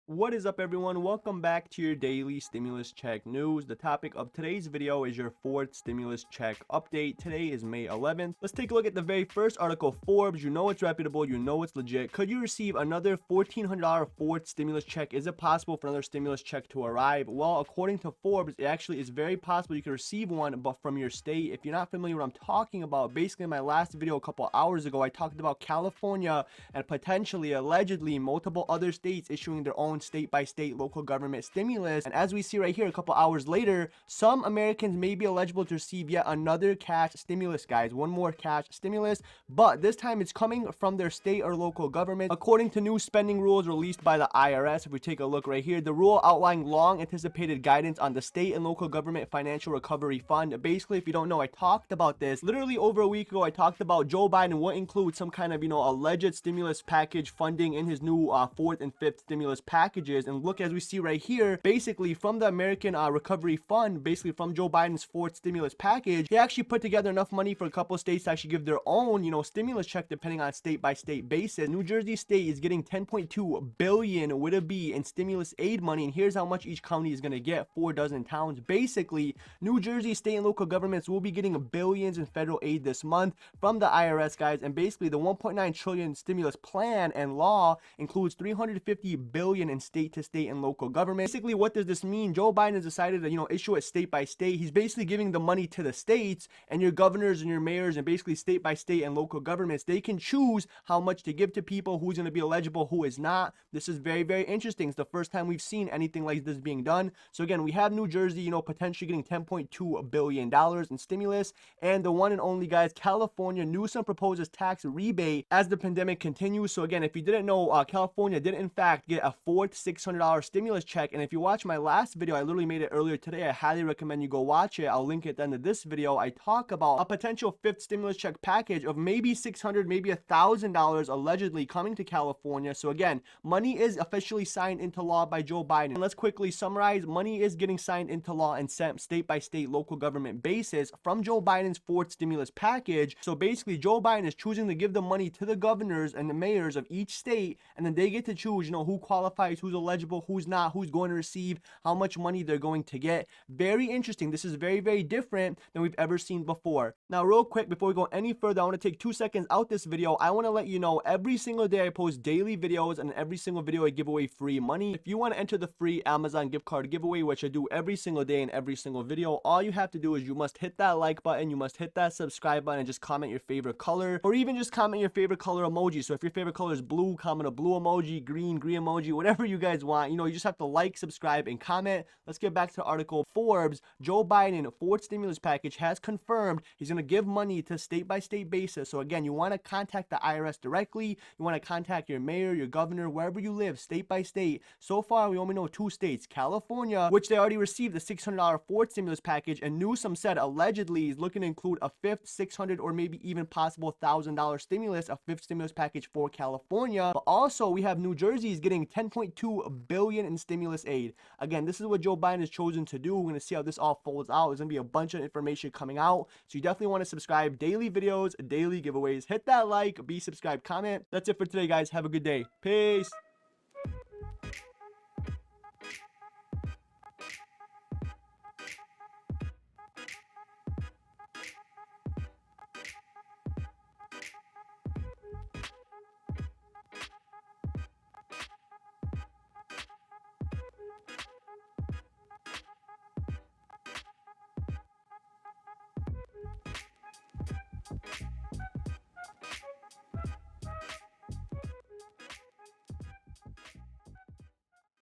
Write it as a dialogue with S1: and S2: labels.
S1: What is up, everyone? Welcome back to your daily stimulus check news. The topic of today's video is your fourth stimulus check update. Today is May 11th. Let's take a look at the very first article. Forbes, you know it's reputable, you know it's legit. Could you receive another $1,400 fourth stimulus check? Is it possible for another stimulus check to arrive? Well, according to Forbes, it actually is very possible you can receive one, but from your state. If you're not familiar with what I'm talking about, basically in my last video a couple hours ago, I talked about California and potentially, allegedly, multiple other states issuing their own state-by-state local government stimulus. And as we see right here, a couple hours later, some Americans may be eligible to receive yet another cash stimulus, guys. One more cash stimulus, but this time it's coming from their state or local government. According to new spending rules released by the IRS, if we take a look right here, the rule outlining long anticipated guidance on the state and local government financial recovery fund. Basically, if you don't know, I talked about this literally over a week ago. I talked about Joe Biden would include some kind of, alleged stimulus package funding in his new fourth and fifth stimulus packages. And look, as we see right here, basically from the American Recovery Fund, basically from Joe Biden's fourth stimulus package, he actually put together enough money for a couple of states to actually give their own, stimulus check depending on state by state basis. New Jersey state is getting 10.2 billion with a B in stimulus aid money, and here's how much each county is going to get: 4 dozen towns. Basically, New Jersey state and local governments will be getting billions in federal aid this month from the IRS, guys. And basically the 1.9 trillion stimulus plan and law includes 350 billion in state to state and local government. Basically, what does this mean? Joe Biden has decided to issue it state by state. He's basically giving the money to the states, and your governors and your mayors and basically state by state and local governments, they can choose how much to give to people, who's going to be eligible, who is not. This is very, very interesting. It's the first time we've seen anything like this being done. So again, we have New Jersey, potentially getting $10.2 billion in stimulus, and the one and only, guys, California, Newsom proposes tax rebate as the pandemic continues. So again, if you didn't know, California did in fact get a fourth $600 stimulus check. And if you watch my last video, I literally made it earlier today. I highly recommend you go watch it. I'll link it at the end of this video. I talk about a potential fifth stimulus check package of maybe $600, maybe $1,000 allegedly coming to California. So again, money is officially signed into law by Joe Biden. And let's quickly summarize. Money is getting signed into law and sent state by state local government basis from Joe Biden's fourth stimulus package. So basically, Joe Biden is choosing to give the money to the governors and the mayors of each state, and then they get to choose, who qualifies, who's eligible, who's not, who's going to receive, how much money they're going to get. Very interesting. This is very, very different than we've ever seen before. Now, real quick, before we go any further, I want to take 2 seconds out this video. I want to let you know every single day I post daily videos, and every single video I give away free money. If you want to enter the free Amazon gift card giveaway, which I do every single day in every single video, all you have to do is you must hit that like button, you must hit that subscribe button, and just comment your favorite color, or even just comment your favorite color emoji. So if your favorite color is blue, comment a blue emoji, green emoji, whatever you guys want. You just have to like, subscribe, and comment. Let's get back to the article. Forbes, Joe Biden fourth stimulus package has confirmed he's going to give money to state by state basis. So again, you want to contact the IRS directly. You want to contact your mayor, your governor, wherever you live, state by state. So far, we only know 2 states: California, which they already received the $600 fourth stimulus package, and Newsom said allegedly is looking to include a fifth $600 or maybe even possible $1,000 stimulus, a fifth stimulus package for California. But also, we have New Jersey is getting 10.2 billion in stimulus aid. Again, this is what Joe Biden has chosen to do. We're going to see how this all folds out. There's going to be a bunch of information coming out, so you definitely want to subscribe. Daily videos, daily giveaways. Hit that like, be subscribed, comment. That's it for today, guys. Have a good day. Peace.